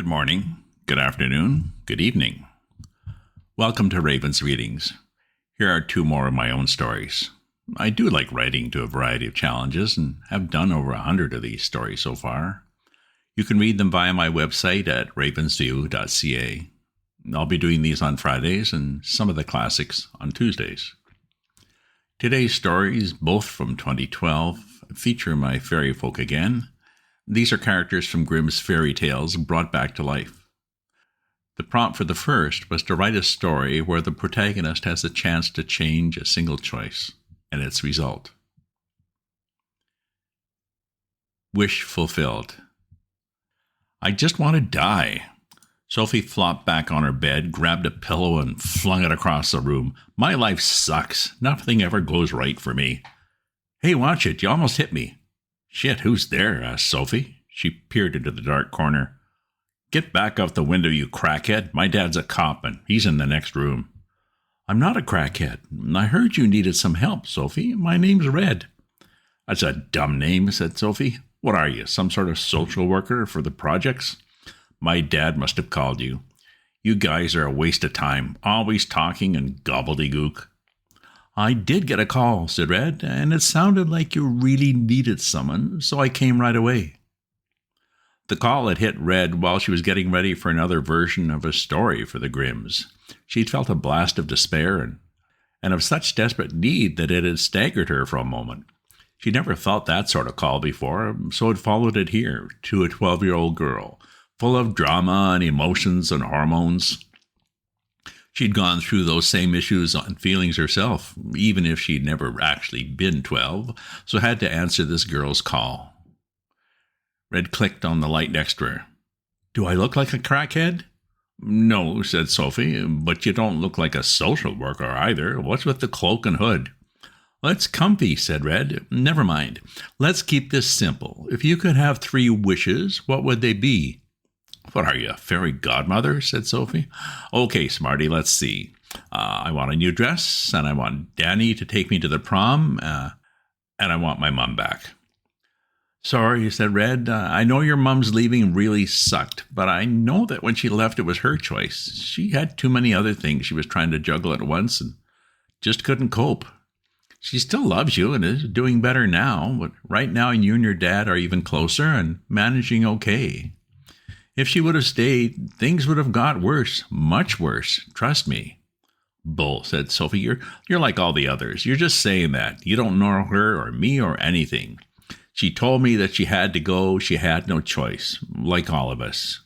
Good morning, good afternoon, good evening. Welcome to Raven's Readings. Here are two more of my own stories. I do like writing to a variety of challenges and have done over 100 of these stories so far. You can read them via my website at ravensview.ca. I'll be doing these on Fridays and some of the classics on Tuesdays. Today's stories, both from 2012, feature my fairy folk again. These are characters from Grimm's fairy tales brought back to life. The prompt for the first was to write a story where the protagonist has a chance to change a single choice and its result. Wish fulfilled. I just want to die. Sophie flopped back on her bed, grabbed a pillow, and flung it across the room. My life sucks. Nothing ever goes right for me. Hey, watch it. You almost hit me. Shit, who's there? Asked Sophie. She peered into the dark corner. Get back out the window, you crackhead. My dad's a cop, and he's in the next room. I'm not a crackhead. I heard you needed some help, Sophie. My name's Red. That's a dumb name, said Sophie. What are you, some sort of social worker for the projects? My dad must have called you. You guys are a waste of time, always talking and gobbledygook. I did get a call, said Red, and it sounded like you really needed someone, so I came right away. The call had hit Red while she was getting ready for another version of a story for the Grimms. She'd felt a blast of despair and of such desperate need that it had staggered her for a moment. She'd never felt that sort of call before, so had followed it here to a 12-year-old girl, full of drama and emotions and hormones. She'd gone through those same issues and feelings herself, even if she'd never actually been 12, so had to answer this girl's call. Red clicked on the light next to her. Do I look like a crackhead? No, said Sophie, but you don't look like a social worker either. What's with the cloak and hood? Well, it's comfy, said Red. Never mind. Let's keep this simple. If you could have 3 wishes, what would they be? What are you, a fairy godmother? Said Sophie. Okay, smarty, let's see. I want a new dress, and I want Danny to take me to the prom, and I want my mom back. Sorry, said Red. I know your mom's leaving really sucked, but I know that when she left, it was her choice. She had too many other things she was trying to juggle at once and just couldn't cope. She still loves you and is doing better now, but right now you and your dad are even closer and managing okay. If she would have stayed, things would have got worse, much worse, trust me. Bull, said Sophie. You're like all the others. You're just saying that. You don't know her or me or anything. She told me that she had to go. She had no choice, like all of us.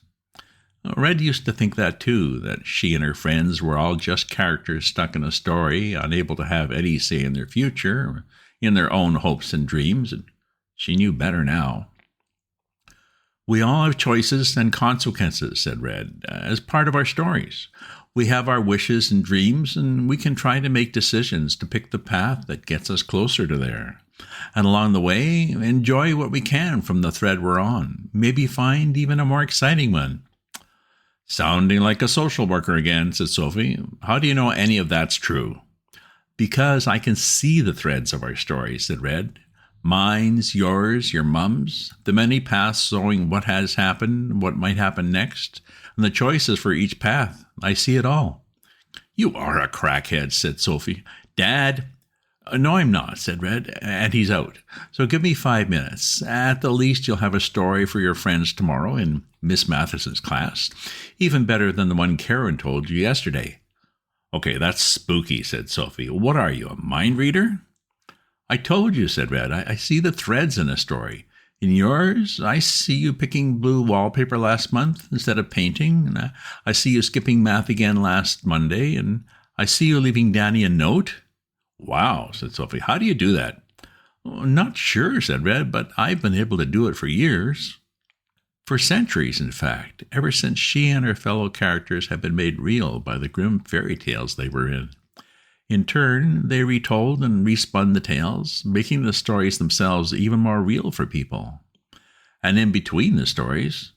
Red used to think that too, that she and her friends were all just characters stuck in a story, unable to have any say in their future, or in their own hopes and dreams, and she knew better now. We all have choices and consequences, said Red, as part of our stories. We have our wishes and dreams, and we can try to make decisions to pick the path that gets us closer to there. And along the way, enjoy what we can from the thread we're on, maybe find even a more exciting one. Sounding like a social worker again, said Sophie. How do you know any of that's true? Because I can see the threads of our stories, said Red. Mine's, yours, your mum's, the many paths showing what has happened, what might happen next, and the choices for each path. I see it all. You are a crackhead, said Sophie. Dad? No, I'm not, said Red, and he's out. So give me 5 minutes. At the least, you'll have a story for your friends tomorrow in Miss Matheson's class, even better than the one Karen told you yesterday. Okay, that's spooky, said Sophie. What are you, a mind reader? I told you, said Red. I see the threads in a story. In yours, I see you picking blue wallpaper last month instead of painting. And I see you skipping math again last Monday. And I see you leaving Danny a note. Wow, said Sophie. How do you do that? Not sure, said Red, but I've been able to do it for years. For centuries, in fact, ever since she and her fellow characters have been made real by the Grimm fairy tales they were in. In turn, they retold and respun the tales, making the stories themselves even more real for people. And in between the stories,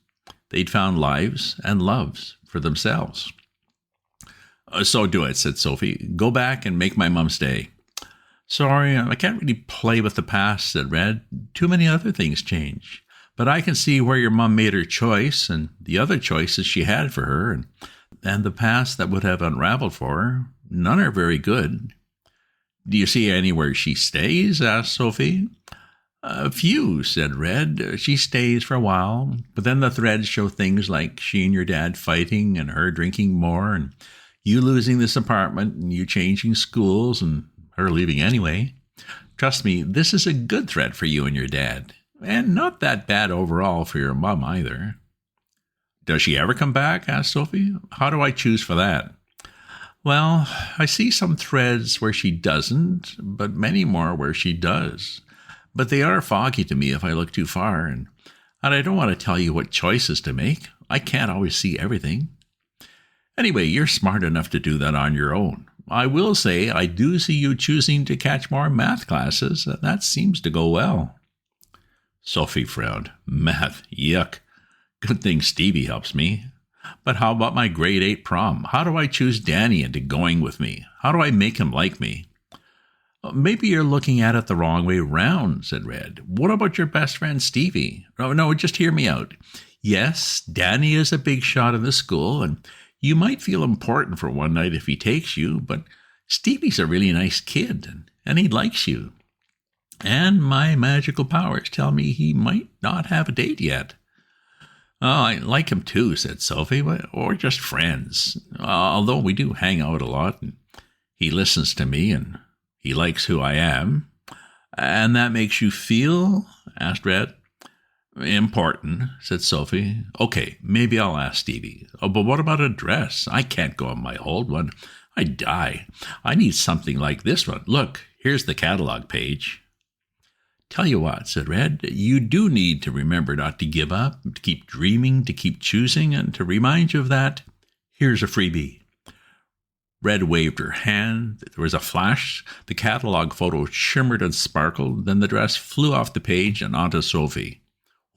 they'd found lives and loves for themselves. So do it, said Sophie. Go back and make my mum stay. Sorry, I can't really play with the past, said Red. Too many other things change. But I can see where your mom made her choice and the other choices she had for her, and the past that would have unraveled for her. None are very good. Do you see anywhere she stays? Asked Sophie. A few, said Red. She stays for a while, but then the threads show things like she and your dad fighting and her drinking more and you losing this apartment and you changing schools and her leaving anyway. Trust me, this is a good thread for you and your dad, and not that bad overall for your mom either. Does she ever come back? Asked Sophie. How do I choose for that? Well, I see some threads where she doesn't, but many more where she does. But they are foggy to me if I look too far, and I don't want to tell you what choices to make. I can't always see everything. Anyway, you're smart enough to do that on your own. I will say I do see you choosing to catch more math classes, and that seems to go well. Sophie frowned. Math, yuck. Good thing Stevie helps me. But how about my grade 8 prom? How do I choose Danny into going with me? How do I make him like me? Maybe you're looking at it the wrong way round, said Red. What about your best friend Stevie? No, just hear me out. Yes, Danny is a big shot in the school, and you might feel important for one night if he takes you, but Stevie's a really nice kid, and he likes you. And my magical powers tell me he might not have a date yet. Oh, I like him too, said Sophie, or just friends, although we do hang out a lot, and he listens to me, and he likes who I am. And that makes you feel? Asked Red. Important, said Sophie. Okay, maybe I'll ask Stevie. Oh, but what about a dress? I can't go on my old one. I'd die. I need something like this one. Look, here's the catalog page. Tell you what, said Red, you do need to remember not to give up, to keep dreaming, to keep choosing, and to remind you of that, here's a freebie. Red waved her hand. There was a flash. The catalog photo shimmered and sparkled. Then the dress flew off the page and onto Sophie.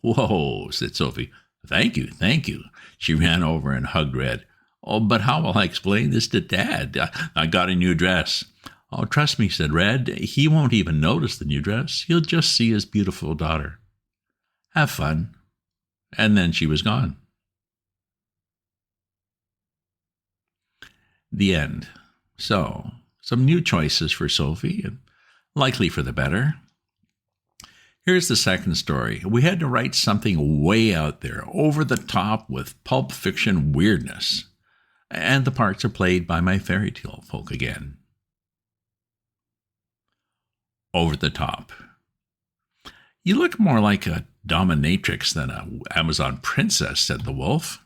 Whoa, said Sophie. Thank you. She ran over and hugged Red. Oh, but how will I explain this to Dad? I got a new dress. Oh, trust me, said Red. He won't even notice the new dress. He'll just see his beautiful daughter. Have fun. And then she was gone. The end. So, some new choices for Sophie, and likely for the better. Here's the second story. We had to write something way out there, over the top with pulp fiction weirdness. And the parts are played by my fairy tale folk again. Over the top. You look more like a dominatrix than an Amazon princess, said the wolf.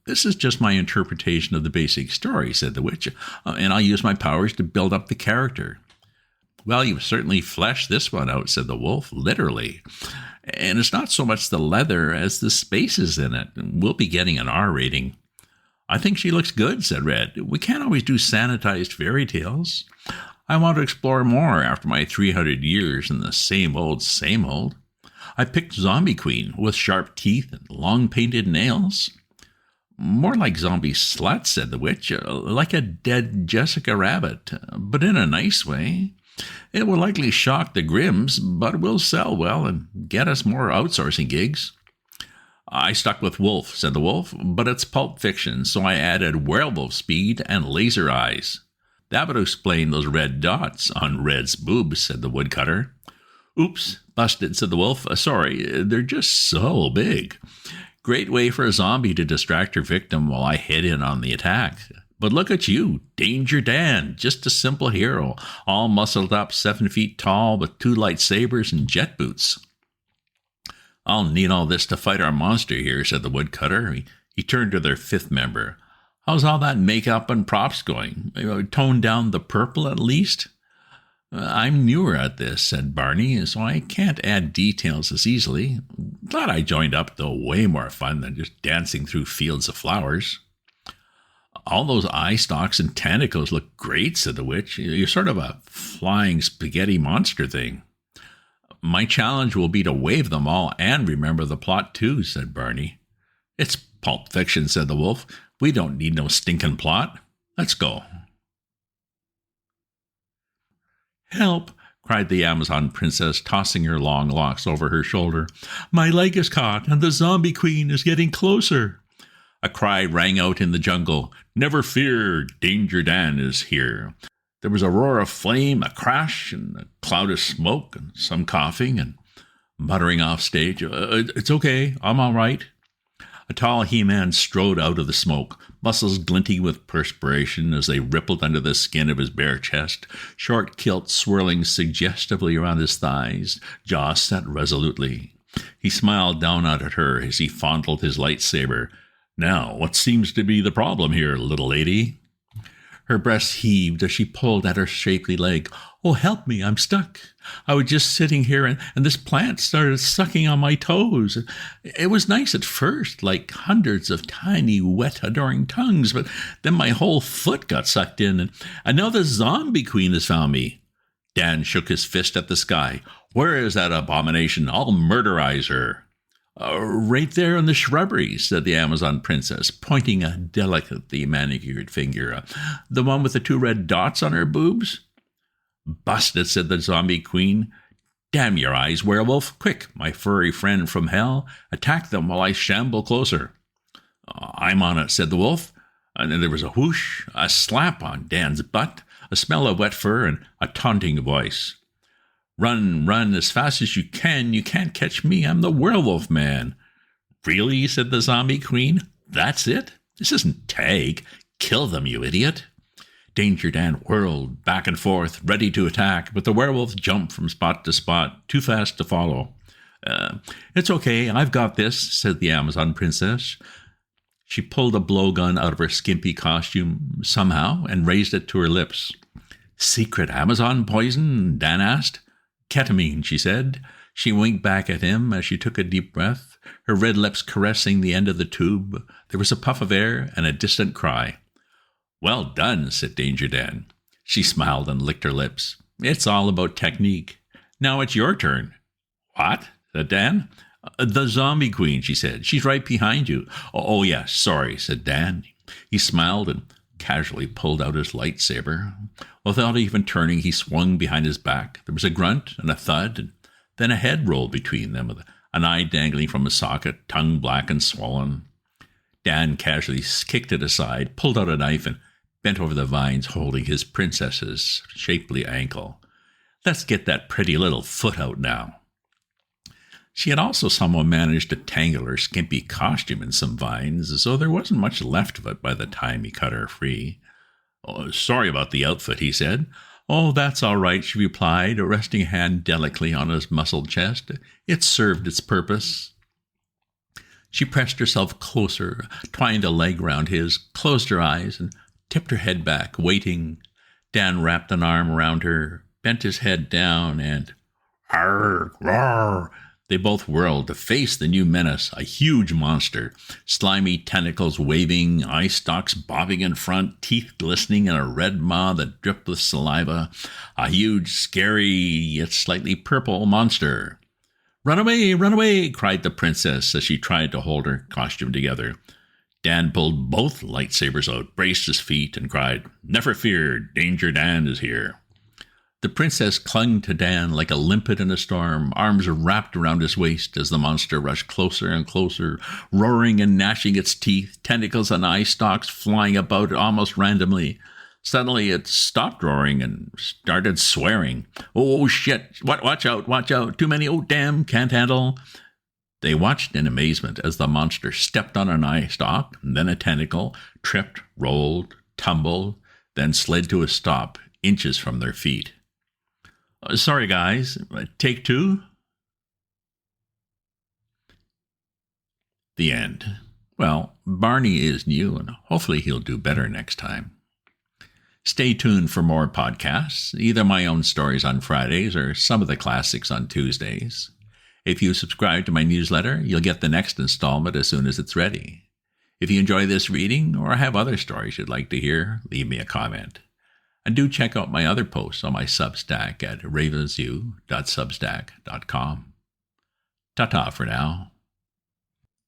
This is just my interpretation of the basic story, said the witch, and I'll use my powers to build up the character. Well, you've certainly fleshed this one out, said the wolf, literally. And it's not so much the leather as the spaces in it. We'll be getting an R rating. I think she looks good, said Red. We can't always do sanitized fairy tales. I want to explore more after my 300 years in the same old. I picked Zombie Queen with sharp teeth and long painted nails. More like zombie slut, said the witch, like a dead Jessica Rabbit, but in a nice way. It will likely shock the Grimms, but it will sell well and get us more outsourcing gigs. I stuck with wolf, said the wolf, but it's pulp fiction, so I added werewolf speed and laser eyes. That would explain those red dots on Red's boobs, said the woodcutter. Oops, busted, said the wolf. Sorry, they're just so big. Great way for a zombie to distract her victim while I head in on the attack. But look at you, Danger Dan, just a simple hero, all muscled up, 7 feet tall with 2 lightsabers and jet boots. I'll need all this to fight our monster here, said the woodcutter. He turned to their 5th member. How's all that makeup and props going? Tone down the purple at least? I'm newer at this, said Barney, so I can't add details as easily. Glad I joined up, though. Way more fun than just dancing through fields of flowers. All those eye stalks and tentacles look great, said the witch. You're sort of a flying spaghetti monster thing. My challenge will be to wave them all and remember the plot too, said Barney. It's pulp fiction, said the wolf. We don't need no stinking plot. Let's go. Help! cried the Amazon princess, tossing her long locks over her shoulder. My leg is caught, and the zombie queen is getting closer. A cry rang out in the jungle. Never fear, Danger Dan is here. There was a roar of flame, a crash, and a cloud of smoke, and some coughing, and muttering off stage. It's okay, I'm all right. A tall He-Man strode out of the smoke, muscles glinting with perspiration as they rippled under the skin of his bare chest, short kilt swirling suggestively around his thighs, jaw set resolutely. He smiled down at her as he fondled his lightsaber. Now, what seems to be the problem here, little lady? Her breast heaved as she pulled at her shapely leg. Oh, help me, I'm stuck. I was just sitting here and this plant started sucking on my toes. It was nice at first, like hundreds of tiny, wet, adoring tongues, but then my whole foot got sucked in, and now the zombie queen has found me. Dan shook his fist at the sky. Where is that abomination? I'll murderize her. Right there in the shrubbery, said the Amazon princess, pointing a delicately manicured finger. The one with the 2 red dots on her boobs? Busted, said the zombie queen. Damn your eyes, werewolf. Quick, my furry friend from hell. Attack them while I shamble closer. I'm on it, said the wolf. And then there was a whoosh, a slap on Dan's butt, a smell of wet fur, and a taunting voice. Run, run as fast as you can. You can't catch me. I'm the werewolf man. Really, said the zombie queen. That's it? This isn't tag. Kill them, you idiot. Danger Dan whirled back and forth, ready to attack, but the werewolf jumped from spot to spot, too fast to follow. It's okay, I've got this, said the Amazon princess. She pulled a blowgun out of her skimpy costume somehow and raised it to her lips. Secret Amazon poison? Dan asked. Ketamine, she said. She winked back at him as she took a deep breath, her red lips caressing the end of the tube. There was a puff of air and a distant cry. Well done, said Danger Dan. She smiled and licked her lips. It's all about technique. Now it's your turn. What? Said Dan. The zombie queen, she said. She's right behind you. Oh, yeah, sorry, said Dan. He smiled and casually pulled out his lightsaber. Without even turning, he swung behind his back. There was a grunt and a thud, and then a head rolled between them, with an eye dangling from a socket, tongue black and swollen. Dan casually kicked it aside, pulled out a knife, and bent over the vines, holding his princess's shapely ankle. Let's get that pretty little foot out now. She had also somehow managed to tangle her skimpy costume in some vines, so there wasn't much left of it by the time he cut her free. Oh, sorry about the outfit, he said. Oh, that's all right, she replied, resting a hand delicately on his muscled chest. It served its purpose. She pressed herself closer, twined a leg round his, closed her eyes, and tipped her head back, waiting. Dan wrapped an arm around her, bent his head down, and arr, roar. They both whirled to face the new menace, a huge monster, slimy tentacles waving, eye stalks bobbing in front, teeth glistening in a red maw that dripped with saliva, a huge, scary, yet slightly purple monster. Run away, cried the princess as she tried to hold her costume together. Dan pulled both lightsabers out, braced his feet, and cried, Never fear, Danger Dan is here. The princess clung to Dan like a limpet in a storm, arms wrapped around his waist as the monster rushed closer and closer, roaring and gnashing its teeth, tentacles and eye stalks flying about almost randomly. Suddenly it stopped roaring and started swearing. Oh, shit, watch out, too many, oh, damn, can't handle. They watched in amazement as the monster stepped on an eye stalk, then a tentacle, tripped, rolled, tumbled, then slid to a stop, inches from their feet. Sorry, guys. Take 2. The end. Well, Barney is new, and hopefully he'll do better next time. Stay tuned for more podcasts, either my own stories on Fridays or some of the classics on Tuesdays. If you subscribe to my newsletter, you'll get the next installment as soon as it's ready. If you enjoy this reading or have other stories you'd like to hear, leave me a comment. And do check out my other posts on my Substack at ravensview.substack.com. Ta-ta for now.